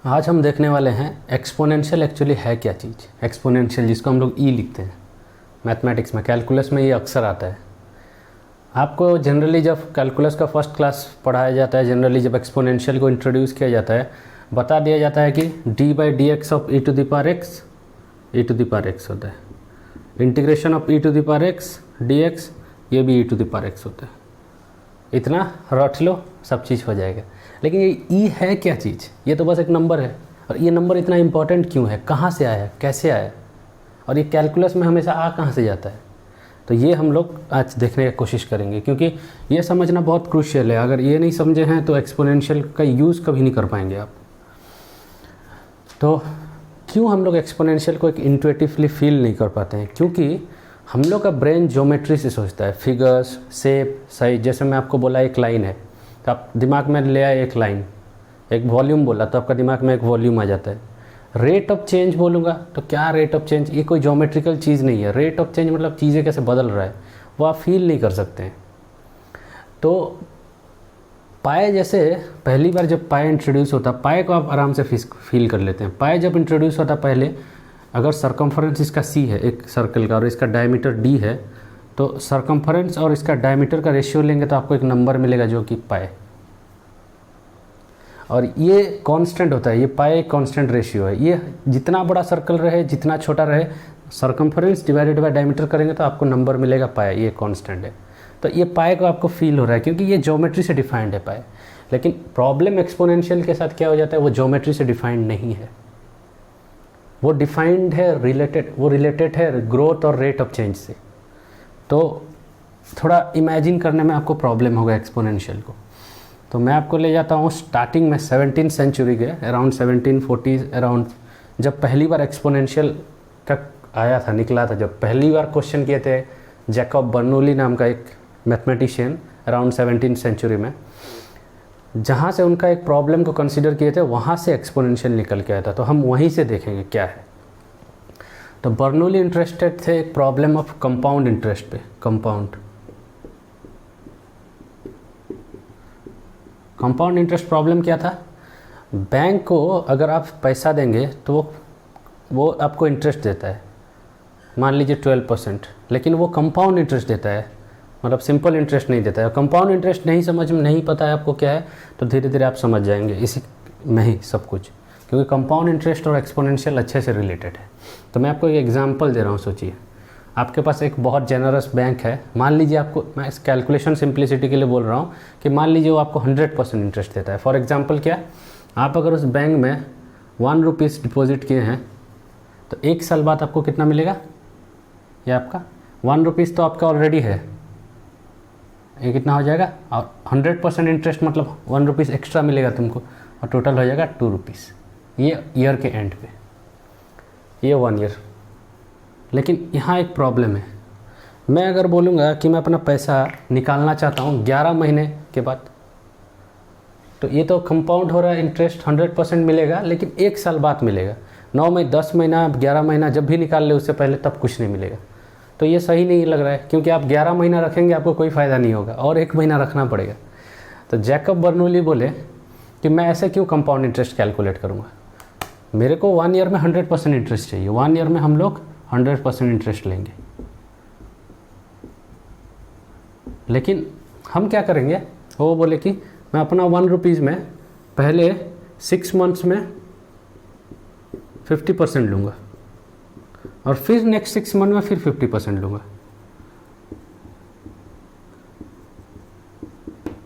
आज हम देखने वाले हैं एक्सपोनेंशियल एक्चुअली है क्या चीज़। एक्सपोनेंशियल जिसको हम लोग ई लिखते हैं मैथमेटिक्स में, कैलकुलस में ये अक्सर आता है। आपको जनरली जब कैलकुलस का फर्स्ट क्लास पढ़ाया जाता है, जनरली जब एक्सपोनेंशियल को इंट्रोड्यूस किया जाता है, बता दिया जाता है कि d by d x of e to the power x होता है। Integration of e to the power x d x, ये भी e to the power x होता है। इतना रट लो, सब चीज़ हो जाएगा। लेकिन ये ई है क्या चीज़? ये तो बस एक नंबर है। और ये नंबर इतना इंपॉर्टेंट क्यों है? कहाँ से आया, कैसे आया, और ये कैलकुलस में हमेशा आ कहाँ से जाता है? तो ये हम लोग आज देखने की कोशिश करेंगे, क्योंकि ये समझना बहुत क्रूशियल है। अगर ये नहीं समझे हैं तो एक्सपोनेंशियल का यूज़ कभी नहीं कर पाएंगे आप। तो क्यों हम लोग एक्सपोनेंशियल को एक इंट्यूटिवली फील नहीं कर पाते हैं? क्योंकि हम लोग का ब्रेन ज्योमेट्री से सोचता है, फिगर्स, शेप, साइज। जैसे मैं आपको बोला एक लाइन है तो आप दिमाग में ले आए एक लाइन, एक वॉल्यूम बोला तो आपका दिमाग में एक वॉल्यूम आ जाता है। रेट ऑफ चेंज बोलूँगा तो क्या रेट ऑफ चेंज? ये कोई ज्योमेट्रिकल चीज़ नहीं है। रेट ऑफ चेंज मतलब चीज़ें कैसे बदल रहा है, वो आप फील नहीं कर सकते हैं। तो पाए, जैसे पहली बार जब पाए इंट्रोड्यूस होता, पाए को आप आराम से फील कर लेते हैं। पाए जब इंट्रोड्यूस होता, पहले अगर सरकमफरेंस इसका सी है एक सर्कल का और इसका डायमीटर डी है, तो सरकमफरेंस और इसका डायमीटर का रेशियो लेंगे तो आपको एक नंबर मिलेगा जो कि पाए। और ये कांस्टेंट होता है, ये पाए कांस्टेंट रेशियो है। ये जितना बड़ा सर्कल रहे, जितना छोटा रहे, सरकमफरेंस डिवाइडेड बाय डायमीटर करेंगे तो आपको नंबर मिलेगा पाए। ये कांस्टेंट है। तो ये पाए को आपको फील हो रहा है क्योंकि ये ज्योमेट्री से डिफाइंड है पाए। लेकिन प्रॉब्लम एक्सपोनेंशियल के साथ क्या हो जाता है, वो ज्योमेट्री से डिफाइंड नहीं है, वो डिफाइंड है, रिलेटेड है ग्रोथ और रेट ऑफ चेंज से। तो थोड़ा इमेजिन करने में आपको प्रॉब्लम होगा एक्सपोनेंशियल को। तो मैं आपको ले जाता हूँ स्टार्टिंग में 17वीं सेंचुरी के अराउंड 1740 अराउंड, जब पहली बार एक्सपोनेंशियल का आया था, निकला था। जब पहली बार क्वेश्चन किए थे जैकब बर्नौली नाम का एक मैथमेटिशियन अराउंड 17वीं सेंचुरी में, जहाँ से उनका एक प्रॉब्लम को कंसीडर किए थे, वहाँ से एक्सपोनेंशियल निकल के आया था। तो हम वहीं से देखेंगे क्या है। तो बर्नौली इंटरेस्टेड थे एक प्रॉब्लम ऑफ कंपाउंड इंटरेस्ट पे। कंपाउंड इंटरेस्ट प्रॉब्लम क्या था? बैंक को अगर आप पैसा देंगे तो वो आपको इंटरेस्ट देता है, मान लीजिए 12%, लेकिन वो कंपाउंड इंटरेस्ट देता है, मतलब सिंपल इंटरेस्ट नहीं देता है। कंपाउंड इंटरेस्ट नहीं समझ में नहीं पता है आपको क्या है, तो धीरे धीरे आप समझ जाएंगे इसी में ही सब कुछ, क्योंकि कंपाउंड इंटरेस्ट और एक्सपोनेंशियल अच्छे से रिलेटेड है। तो मैं आपको एक एग्जांपल दे रहा हूँ। सोचिए आपके पास एक बहुत जेनरस बैंक है। मान लीजिए आपको, मैं इस कैलकुलेशन सिंप्लिसिटी के लिए बोल रहा हूँ कि मान लीजिए वो आपको 100% इंटरेस्ट देता है। फॉर एग्जांपल क्या, आप अगर उस बैंक में 1 रुपीज़ डिपॉजिट किए हैं तो 1 साल बाद आपको कितना मिलेगा? ये आपका 1 रुपीज़ तो आपका ऑलरेडी है, ये कितना हो जाएगा? और 100% इंटरेस्ट मतलब 1 रुपीज़ एक्स्ट्रा मिलेगा तुमको, और टोटल हो जाएगा 2 रुपीज़। ये ईयर के एंड पे, ये 1 ईयर। लेकिन यहाँ एक प्रॉब्लम है। मैं अगर बोलूँगा कि मैं अपना पैसा निकालना चाहता हूँ 11 महीने के बाद, तो ये तो कंपाउंड हो रहा है, इंटरेस्ट 100% मिलेगा, लेकिन 1 साल बाद मिलेगा। 9 महीने, 10 महीना, 11 महीना जब भी निकाल ले उससे पहले तब कुछ नहीं मिलेगा। तो ये सही नहीं लग रहा है, क्योंकि आप 11 महीना रखेंगे आपको कोई फ़ायदा नहीं होगा, और 1 महीना रखना पड़ेगा। तो जैकब बर्नौली बोले कि मैं ऐसे क्यों कंपाउंड इंटरेस्ट कैलकुलेट करूँगा, मेरे को 1 ईयर में 100% इंटरेस्ट चाहिए। 1 ईयर में हम लोग 100% इंटरेस्ट लेंगे। लेकिन हम क्या करेंगे, वो बोले कि मैं अपना 1 रुपीज़ में पहले 6 मंथ्स में 50% लूँगा, और फिर नेक्स्ट 6 मंथ में फिर 50% लूँगा।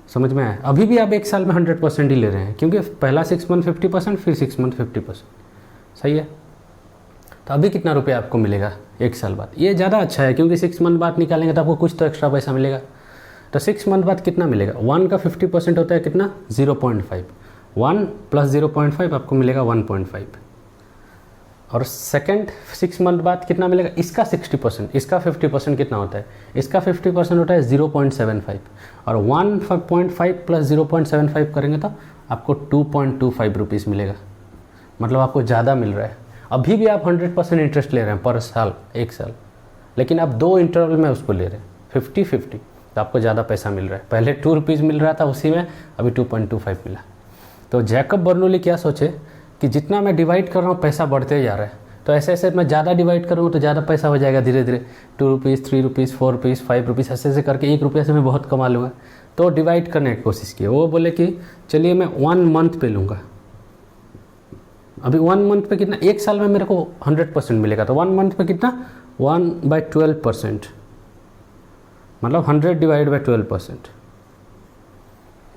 समझ में आया? अभी भी आप 1 साल में 100% ही ले रहे हैं, क्योंकि पहला 6 मंथ 50%, फिर 6 मंथ 50%। सही है? तो अभी कितना रुपया आपको मिलेगा 1 साल बाद? ये ज़्यादा अच्छा है, क्योंकि 6 मंथ बाद निकालेंगे तो आपको कुछ तो एक्स्ट्रा पैसा मिलेगा। तो 6 मंथ बाद कितना मिलेगा? 1 का 50% होता है कितना? 0.5। 1 + 0.5 आपको मिलेगा 1.5। और सेकंड 6 मंथ बाद कितना मिलेगा? इसका 60%, इसका 50% कितना होता है? इसका 50% होता है 0.75। और 1.5 + 0.75 करेंगे तो आपको 2.25 रुपीज़ मिलेगा। मतलब आपको ज़्यादा मिल रहा है। अभी भी आप 100% इंटरेस्ट ले रहे हैं पर साल, 1 साल, लेकिन आप 2 इंटरवल में उसको ले रहे हैं 50-50, तो आपको ज़्यादा पैसा मिल रहा है। पहले 2 रुपीज़ मिल रहा था उसी में, अभी 2.25 मिला। तो जैकब बर्नौली क्या सोचे कि जितना मैं डिवाइड कर रहा हूँ पैसा बढ़ते जा रहा है। तो ऐसे ऐसे मैं ज़्यादा डिवाइड करूँगा तो ज़्यादा पैसा हो जाएगा धीरे धीरे, 2 रुपीज़, 3 रुपीज़, 4 रुपीज़, 5 रुपीज़, ऐसे ऐसे करके 1 रुपये से मैं बहुत कमा लूँगा। तो डिवाइड करने की कोशिश की। वो बोले कि चलिए मैं 1 मंथ पे लूँगा। अभी 1 मंथ पे कितना, 1 साल में मेरे को 100% मिलेगा। तो 1 मंथ पे कितना, 1/12%, मतलब 100 डिवाइड बाई 12%,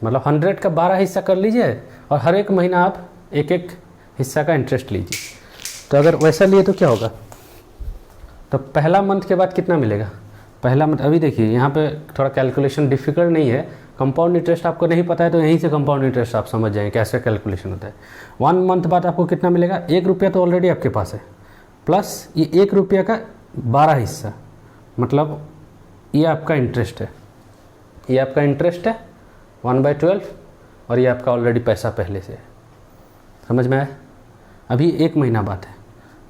मतलब 100 का 12 हिस्सा कर लीजिए और हर एक महीना आप एक एक हिस्सा का इंटरेस्ट लीजिए। तो अगर वैसा लिए तो क्या होगा, तो पहला मंथ के बाद कितना मिलेगा, पहला मंथ, अभी देखिए यहाँ पे थोड़ा कैलकुलेशन डिफिकल्ट नहीं है। कंपाउंड इंटरेस्ट आपको नहीं पता है तो यहीं से कंपाउंड इंटरेस्ट आप समझ जाएंगे कैसे कैलकुलेशन होता है। 1 मंथ बाद आपको कितना मिलेगा, 1 रुपया तो ऑलरेडी आपके पास है, प्लस ये 1 रुपया का 12 हिस्सा, मतलब ये आपका इंटरेस्ट है, ये आपका इंटरेस्ट है 1/12, और ये आपका ऑलरेडी पैसा पहले से है। समझ में आया। अभी 1 महीना बाद है,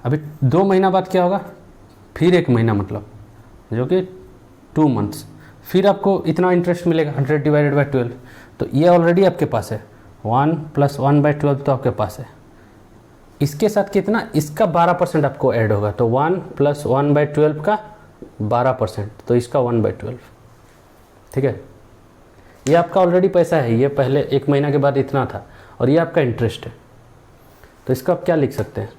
अभी 2 महीना बाद क्या होगा, फिर 1 महीना, मतलब जो कि 2 मंथ्स, फिर आपको इतना इंटरेस्ट मिलेगा 100 डिवाइडेड बाई 12। तो ये ऑलरेडी आपके पास है, 1 + 1/12 तो आपके पास है। इसके साथ कितना, इसका 12% आपको ऐड होगा, तो 1 + 1/12 का 12%, तो इसका 1/12। ठीक है, ये आपका ऑलरेडी पैसा है, ये पहले 1 महीना के बाद इतना था, और ये आपका इंटरेस्ट है। तो इसको आप क्या लिख सकते हैं,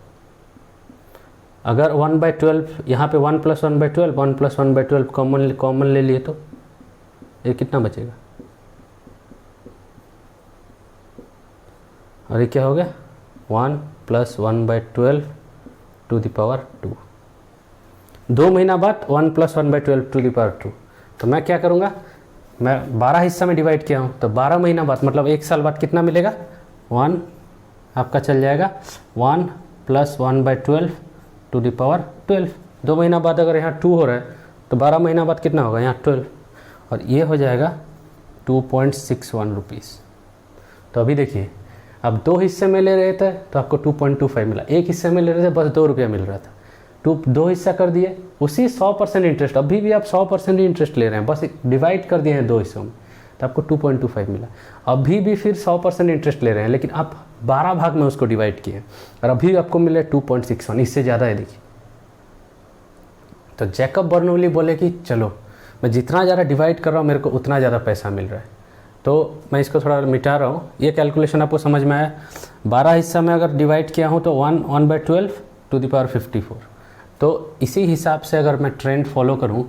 अगर 1/12 यहाँ पे 1 + 1/12, 1 + 1/12 कॉमन ले लिए तो ये कितना बचेगा, और ये क्या हो गया, 1 + 1/12 टू द पावर 2। 2 महीना बाद 1 + 1/12 टू द पावर 2। तो मैं क्या करूँगा, मैं 12 हिस्सा में डिवाइड किया हूँ, तो 12 महीना बाद मतलब 1 साल बाद कितना मिलेगा, 1 आपका चल जाएगा 1 + 1/12 टू द पावर 12। 2 महीना बाद अगर यहाँ 2 हो रहा है तो 12 महीना बाद कितना होगा, यहाँ 12, और ये हो जाएगा 2.61 रुपीज़। तो अभी देखिए, अब 2 हिस्से में ले रहे थे तो आपको 2.25 मिला, 1 हिस्से में ले रहे थे बस 2 रुपया मिल रहा था, 2 हिस्सा कर दिए, उसी 100% इंटरेस्ट, अभी भी आप 100% ही इंटरेस्ट ले रहे हैं, बस डिवाइड कर दिए हैं 2 हिस्सों में, तो आपको 2.25 मिला। अभी भी फिर 100% इंटरेस्ट ले रहे हैं, लेकिन आप 12 भाग में उसको डिवाइड किए और अभी आपको मिले 2.61, इससे ज़्यादा है। देखिए, तो जैकब बर्नौली बोले कि चलो मैं जितना ज़्यादा डिवाइड कर रहा हूँ मेरे को उतना ज़्यादा पैसा मिल रहा है। तो मैं इसको थोड़ा मिटा रहा हूँ, ये कैलकुलेशन आपको समझ में आया। 12 हिस्सा में अगर डिवाइड किया हूँ तो 1/12 टू द पावर 54। तो इसी हिसाब से अगर मैं ट्रेंड फॉलो करूँ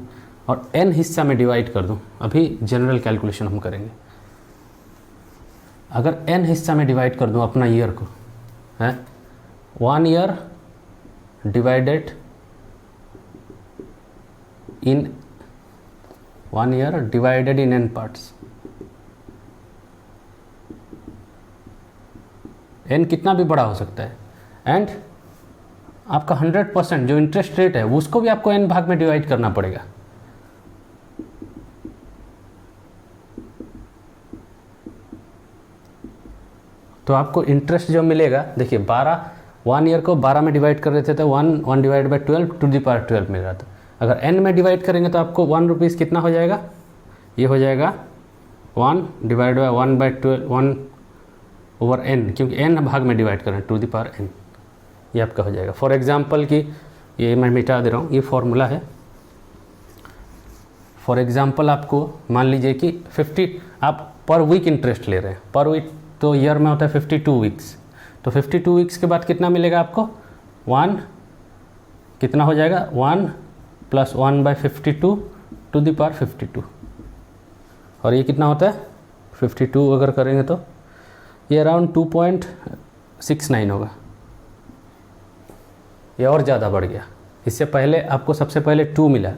और n हिस्सा में डिवाइड कर दूँ, अभी जनरल कैलकुलेशन हम करेंगे, अगर n हिस्सा में डिवाइड कर दूँ अपना ईयर को, है 1 year divided in 1 year divided in n parts, n कितना भी बड़ा हो सकता है, एंड आपका 100% जो इंटरेस्ट रेट है उसको भी आपको n भाग में डिवाइड करना पड़ेगा। तो आपको इंटरेस्ट जो मिलेगा, देखिए 1 ईयर को 12 में डिवाइड कर रहे थे तो 1 divide by 12 to the power 12 मिल रहा था। अगर n में डिवाइड करेंगे तो आपको 1 रुपीज़ कितना हो जाएगा, ये हो जाएगा 1 डिवाइड बाई 1/12 1/n, क्योंकि n भाग में डिवाइड करें टू द पावर n, ये आपका हो जाएगा। फॉर एग्जांपल कि ये मैं मिटा दे रहा हूँ, ये फॉर्मूला है। फॉर एग्जांपल आपको मान लीजिए कि 50 आप पर वीक इंटरेस्ट ले रहे हैं, पर वीक तो ईयर में होता है 52 वीक्स, तो 52 वीक्स के बाद कितना मिलेगा आपको, 1 कितना हो जाएगा, 1 + 1/52 टू द पावर 52, और ये कितना होता है 52 अगर करेंगे तो ये अराउंड 2.69 होगा, ये और ज़्यादा बढ़ गया। इससे पहले आपको सबसे पहले 2 मिला,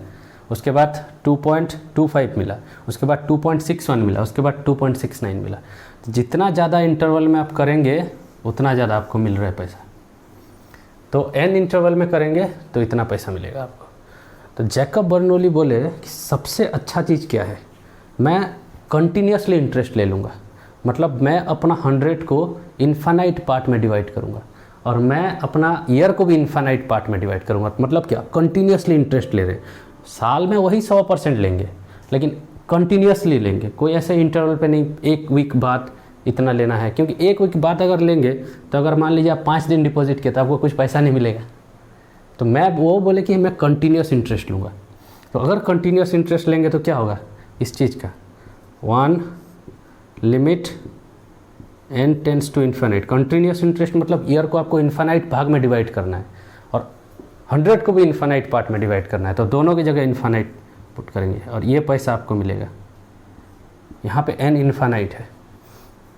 उसके बाद 2.25 मिला, उसके बाद 2.61 मिला, उसके बाद 2.69 मिला। तो जितना ज़्यादा इंटरवल में आप करेंगे उतना ज़्यादा आपको मिल रहा है पैसा। तो n इंटरवल में करेंगे तो इतना पैसा मिलेगा आपको। तो जैकब बर्नौली बोले कि सबसे अच्छा चीज़ क्या है, मैं कंटिन्यूसली इंटरेस्ट ले लूँगा, मतलब मैं अपना 100 को इन्फानाइट पार्ट में डिवाइड करूँगा और मैं अपना ईयर को भी इन्फानाइट पार्ट में डिवाइड करूँगा। मतलब क्या, कंटिन्यूसली इंटरेस्ट ले रहे हैं, साल में वही 100% लेंगे लेकिन कंटिन्यूसली लेंगे, कोई ऐसे इंटरवल पे नहीं, 1 वीक बाद इतना लेना है, क्योंकि एक वीक बाद अगर लेंगे तो अगर मान लीजिए आप 5 दिन डिपॉजिट किया तो आपको कुछ पैसा नहीं मिलेगा। तो मैं वो बोले कि मैं कंटिन्यूस इंटरेस्ट लूँगा। तो अगर कंटिन्यूस इंटरेस्ट लेंगे तो क्या होगा इस चीज़ का, 1 limit n tends to infinite. Continuous interest मतलब ईयर को आपको इन्फिनाइट भाग में डिवाइड करना है और 100 को भी इन्फिनाइट पार्ट में डिवाइड करना है, तो दोनों की जगह इन्फिनाइट पुट करेंगे और ये पैसा आपको मिलेगा। यहाँ पे n इन्फिनाइट है,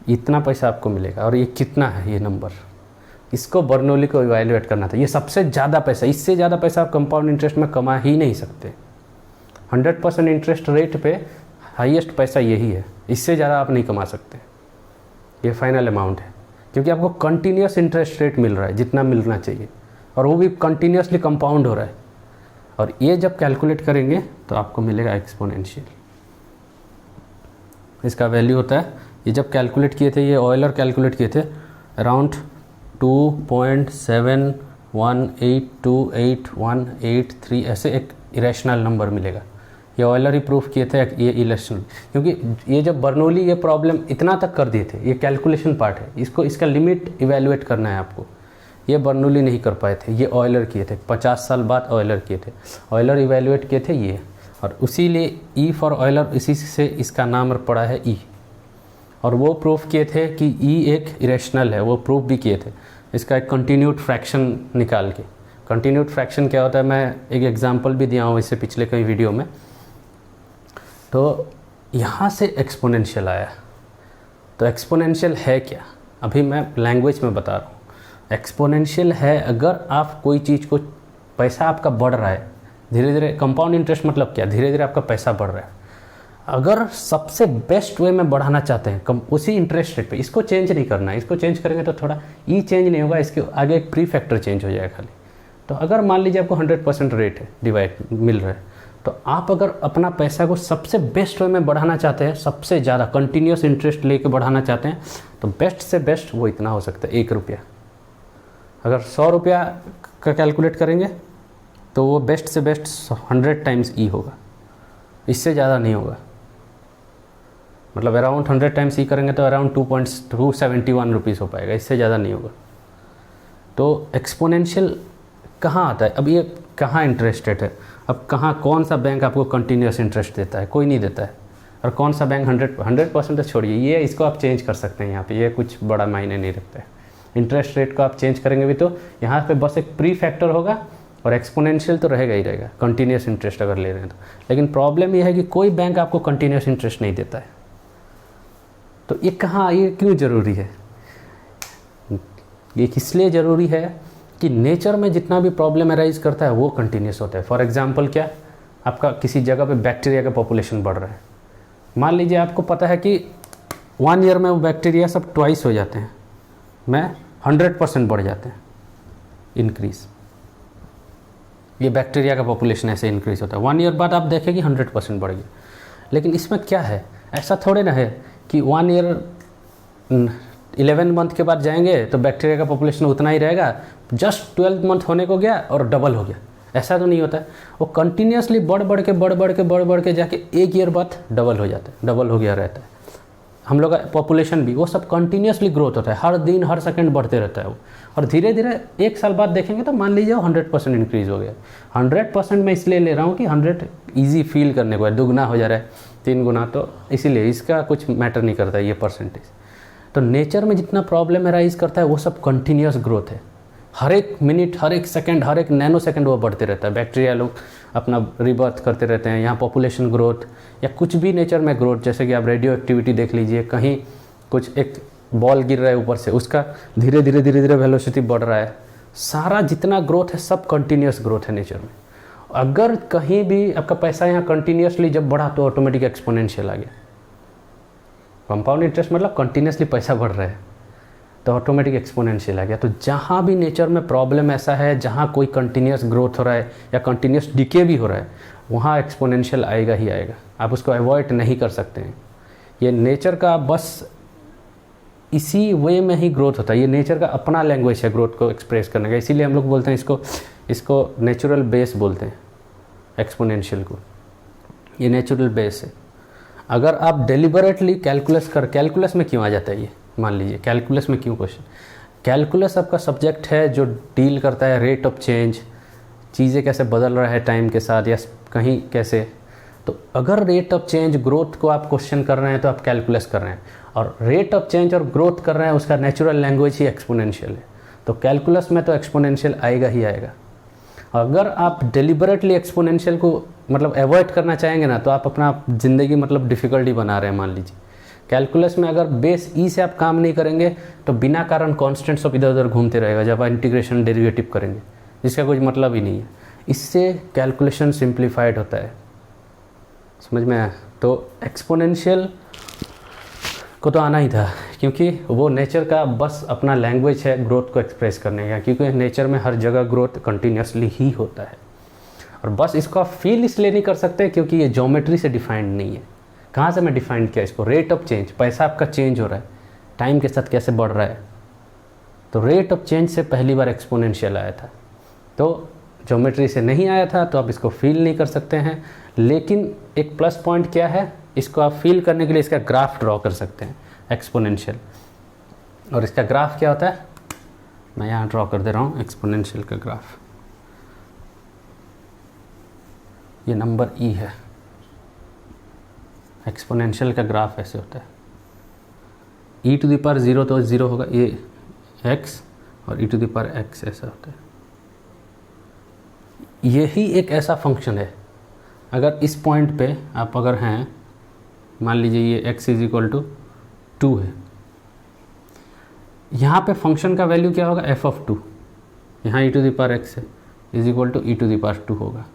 इतना पैसा आपको मिलेगा। और ये कितना है ये नंबर, इसको बर्नौली को इवैल्यूएट करना था। ये सबसे ज़्यादा पैसा, इससे ज़्यादा पैसा आप कंपाउंड इंटरेस्ट में कमा ही नहीं सकते। 100% इंटरेस्ट रेट पे हाईएस्ट पैसा यही है, इससे ज़्यादा आप नहीं कमा सकते। ये फाइनल अमाउंट है, क्योंकि आपको कंटिन्यूस इंटरेस्ट रेट मिल रहा है जितना मिलना चाहिए, और वो भी कंटिन्यूसली कंपाउंड हो रहा है। और ये जब कैलकुलेट करेंगे तो आपको मिलेगा एक्सपोनेंशियल। इसका वैल्यू होता है, ये जब कैलकुलेट किए थे, ये ऑयलर कैलकुलेट किए थे अराउंड 2.71828183, ऐसे एक इरेशनल नंबर मिलेगा। ये ऑयलर ही प्रूफ किए थे, ये इलेक्शन, क्योंकि ये जब बर्नौली ये प्रॉब्लम इतना तक कर दिए थे, ये कैलकुलेशन पार्ट है, इसको इसका लिमिट इवैल्यूएट करना है आपको। ये बर्नौली नहीं कर पाए थे, ये ऑयलर किए थे, 50 साल बाद ऑयलर किए थे, ऑयलर इवैल्यूएट किए थे ये। और उसी लिए ई फॉर ऑयलर, इसी से इसका नाम पड़ा है ई। और वो प्रूफ किए थे कि ई एक इरेशनल है, वो प्रूफ भी किए थे इसका एक कंटिन्यूड फ्रैक्शन निकाल के। कंटिन्यूड फ्रैक्शन क्या होता है, मैं एक एग्जांपल भी दिया हूँ इससे पिछले कई वीडियो में। तो यहाँ से एक्सपोनेंशियल आया। तो एक्सपोनेंशियल है क्या, अभी मैं लैंग्वेज में बता रहा हूँ। एक्सपोनेंशियल है अगर आप कोई चीज़ को, पैसा आपका बढ़ रहा है धीरे धीरे, कंपाउंड इंटरेस्ट मतलब क्या, धीरे धीरे आपका पैसा बढ़ रहा है। अगर सबसे बेस्ट वे में बढ़ाना चाहते हैं कम उसी इंटरेस्ट रेट पे, इसको चेंज नहीं करना है, इसको चेंज करेंगे तो थोड़ा ई चेंज नहीं होगा, इसके आगे एक प्री फैक्टर चेंज हो जाएगा खाली। तो अगर मान लीजिए आपको 100% रेट है डिवाइड मिल रहा है, तो आप अगर अपना पैसा को सबसे बेस्ट वे में बढ़ाना चाहते हैं, सबसे ज़्यादा कंटिन्यूस इंटरेस्ट लेके बढ़ाना चाहते हैं, तो बेस्ट से बेस्ट वो इतना हो सकता है 1 रुपया। अगर 100 रुपया का कैलकुलेट करेंगे तो वो बेस्ट से बेस्ट 100 टाइम्स ई होगा, इससे ज़्यादा नहीं होगा। मतलब अराउंड 100 टाइम्स ई करेंगे तो अराउंड 2.271 रुपीज़ हो पाएगा, इससे ज़्यादा नहीं होगा। तो एक्सपोनेंशियल कहाँ आता है, अब ये कहाँ इंटरेस्ट रेट है, अब कहाँ कौन सा बैंक आपको कंटिन्यूस इंटरेस्ट देता है, कोई नहीं देता है। और कौन सा बैंक 100% तो छोड़िए, ये इसको आप चेंज कर सकते हैं यहाँ पे, ये कुछ बड़ा मायने नहीं रखता है। इंटरेस्ट रेट को आप चेंज करेंगे भी तो यहाँ पे बस एक प्री फैक्टर होगा और एक्सपोनेंशियल तो रहेगा ही रहेगा, कंटिन्यूस इंटरेस्ट अगर ले रहे हैं तो। लेकिन प्रॉब्लम ये है कि कोई बैंक आपको कंटिन्यूस इंटरेस्ट नहीं देता है। तो ये कहाँ, ये क्यों ज़रूरी है, ये इसलिए ज़रूरी है कि नेचर में जितना भी प्रॉब्लम अराइज करता है वो कंटिन्यूस होता है। फॉर एग्जांपल क्या, आपका किसी जगह पे बैक्टीरिया का पॉपुलेशन बढ़ रहा है, मान लीजिए आपको पता है कि 1 ईयर में वो बैक्टीरिया सब ट्वाइस हो जाते हैं, में 100% बढ़ जाते हैं इंक्रीज़। ये बैक्टीरिया का पॉपुलेशन ऐसे इंक्रीज़ होता है, 1 ईयर बाद आप देखें कि 100% बढ़ गया। लेकिन इसमें क्या है, ऐसा थोड़े ना है कि 1 ईयर 11 मंथ के बाद जाएंगे तो बैक्टीरिया का पॉपुलेशन उतना ही रहेगा, जस्ट 12 मंथ होने को गया और डबल हो गया, ऐसा तो नहीं होता है। वो कंटिन्यूसली बढ़ के जाके 1 ईयर बाद डबल हो जाता है, डबल हो गया रहता है। हम लोग का पॉपुलेशन भी वो सब कंटिन्यूसली ग्रोथ होता है, हर दिन हर सेकंड बढ़ते रहता है वो। और धीरे धीरे 1 साल बाद देखेंगे तो मान लीजिए वो 100% इंक्रीज़ हो गया। 100% मैं इसलिए ले रहा हूँ कि 100 ईजी फील करने को है, दुगना हो जा रहा है 3 गुना, तो इसीलिए इसका कुछ मैटर नहीं करता ये परसेंटेज। तो नेचर में जितना प्रॉब्लम अराइज करता है वो सब कंटिन्यूस ग्रोथ है, हर एक मिनट, हर एक सेकंड, हर एक नैनो सेकंड वो बढ़ते रहता है। बैक्टीरिया लोग अपना रिबर्थ करते रहते हैं, यहाँ पॉपुलेशन ग्रोथ या कुछ भी नेचर में ग्रोथ, जैसे कि आप रेडियो एक्टिविटी देख लीजिए, कहीं कुछ एक बॉल गिर रहा है ऊपर से, उसका धीरे धीरे वेलोसिटी बढ़ रहा है। सारा जितना ग्रोथ है सब कंटिन्यूस ग्रोथ है नेचर में। अगर कहीं भी आपका पैसा यहाँ कंटिन्यूसली जब बढ़ा तो ऑटोमेटिक एक्सपोनेंशियल आ गया। कंपाउंड इंटरेस्ट मतलब कंटिन्यूसली पैसा बढ़ रहा है तो ऑटोमेटिक एक्सपोनेंशियल आ गया। तो जहाँ भी नेचर में प्रॉब्लम ऐसा है, जहाँ कोई कंटिन्यूस ग्रोथ हो रहा है या कंटिन्यूस डिके भी हो रहा है, वहाँ एक्सपोनेंशियल आएगा ही आएगा, आप उसको अवॉइड नहीं कर सकते हैं। ये नेचर का बस इसी वे में ही ग्रोथ होता है, ये नेचर का अपना लैंग्वेज है ग्रोथ को एक्सप्रेस करने का। इसीलिए हम लोग बोलते हैं इसको नेचुरल बेस बोलते हैं, एक्सपोनेंशियल को, ये नेचुरल बेस है। अगर आप डेलिबरेटली कैलकुलस में क्यों आ जाता है ये, मान लीजिए कैलकुलस में क्यों क्वेश्चन, कैलकुलस आपका सब्जेक्ट है जो डील करता है रेट ऑफ चेंज, चीज़ें कैसे बदल रहा है टाइम के साथ या कहीं कैसे। तो अगर रेट ऑफ चेंज ग्रोथ को आप क्वेश्चन कर रहे हैं तो आप कैलकुलस कर रहे हैं, और रेट ऑफ चेंज और ग्रोथ कर रहे हैं उसका नेचुरल लैंग्वेज ही एक्सपोनेंशियल है, तो कैलकुलस में तो एक्सपोनेंशियल आएगा ही आएगा। अगर आप डेलिबरेटली एक्सपोनेंशियल को मतलब अवॉइड करना चाहेंगे ना, तो आप अपना ज़िंदगी मतलब डिफ़िकल्टी बना रहे हैं। मान लीजिए कैलकुलस में अगर बेस ई से आप काम नहीं करेंगे तो बिना कारण कॉन्स्टेंट सब इधर उधर घूमते रहेगा जब आप इंटीग्रेशन डेरिवेटिव करेंगे, जिसका कोई मतलब ही नहीं है। इससे कैलकुलेशन सिंप्लीफाइड होता है, समझ में आया। तो एक्सपोनेंशियल को तो आना ही था, क्योंकि वो नेचर का बस अपना लैंग्वेज है ग्रोथ को एक्सप्रेस करने का, क्योंकि नेचर में हर जगह ग्रोथ कंटिन्यूसली ही होता है। और बस इसको आप फील इसलिए नहीं कर सकते क्योंकि ये ज्योमेट्री से डिफाइंड नहीं है। कहाँ से मैं डिफाइन किया इसको, रेट ऑफ चेंज, पैसा आपका चेंज हो रहा है टाइम के साथ कैसे बढ़ रहा है, तो रेट ऑफ चेंज से पहली बार एक्सपोनेंशियल आया था। तो ज्योमेट्री से नहीं आया था तो आप इसको फील नहीं कर सकते हैं। लेकिन एक प्लस पॉइंट क्या है, इसको आप फील करने के लिए इसका ग्राफ ड्रॉ कर सकते हैं एक्सपोनेंशियल। और इसका ग्राफ क्या होता है, मैं यहाँ ड्रॉ कर दे रहा हूँ एक्सपोनेंशियल का ग्राफ। ये नंबर ई है, एक्सपोनेंशियल का ग्राफ ऐसे होता है। ई टू द पावर 0 तो 0 होगा, ये एक्स, और ई टू द पावर एक्स ऐसा होता है। यही एक ऐसा फंक्शन है, अगर इस पॉइंट पे आप अगर हैं, मान लीजिए ये x इज इक्वल टू 2 है, यहाँ पे फंक्शन का वैल्यू क्या होगा, f ऑफ 2, यहाँ e to the power x है is equal to e to the power 2 होगा।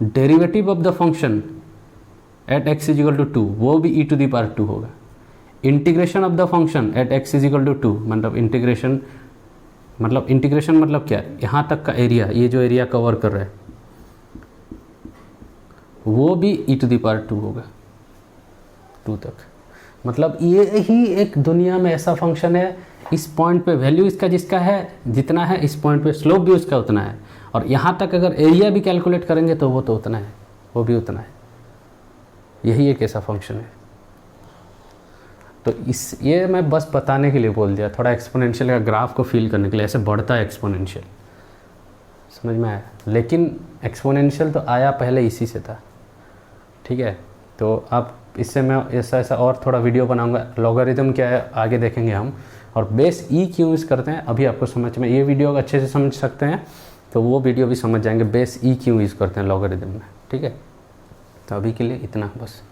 Derivative of the function at x is equal to 2 वो भी e टू द पावर 2 होगा। Integration of the function at x is equal to 2 मतलब integration मतलब क्या, यहाँ तक का एरिया, ये जो एरिया कवर कर रहा है वो भी e टू द पावर 2 होगा, 2 तक। मतलब ये ही एक दुनिया में ऐसा फंक्शन है, इस पॉइंट पे वैल्यू इसका जिसका है जितना है, इस पॉइंट पे स्लोप भी उसका उतना है, और यहाँ तक अगर एरिया भी कैलकुलेट करेंगे तो वो तो उतना है, वो भी उतना है। यही एक ऐसा फंक्शन है। तो ये मैं बस बताने के लिए बोल दिया, थोड़ा एक्सपोनेंशियल का ग्राफ को फील करने के लिए, ऐसे बढ़ता है एक्सपोनेंशियल, समझ में आया। लेकिन एक्सपोनेंशियल तो आया पहले इसी से था, ठीक है। तो आप इससे मैं ऐसा और थोड़ा वीडियो बनाऊंगा, लॉगरिथम क्या है आगे देखेंगे हम, और बेस ई क्यों यूज़ करते हैं अभी आपको समझ में, ये वीडियो अच्छे से समझ सकते हैं तो वो वीडियो भी समझ जाएंगे बेस ई क्यों यूज़ करते हैं लॉगरिथम में, ठीक है। तो अभी के लिए इतना बस।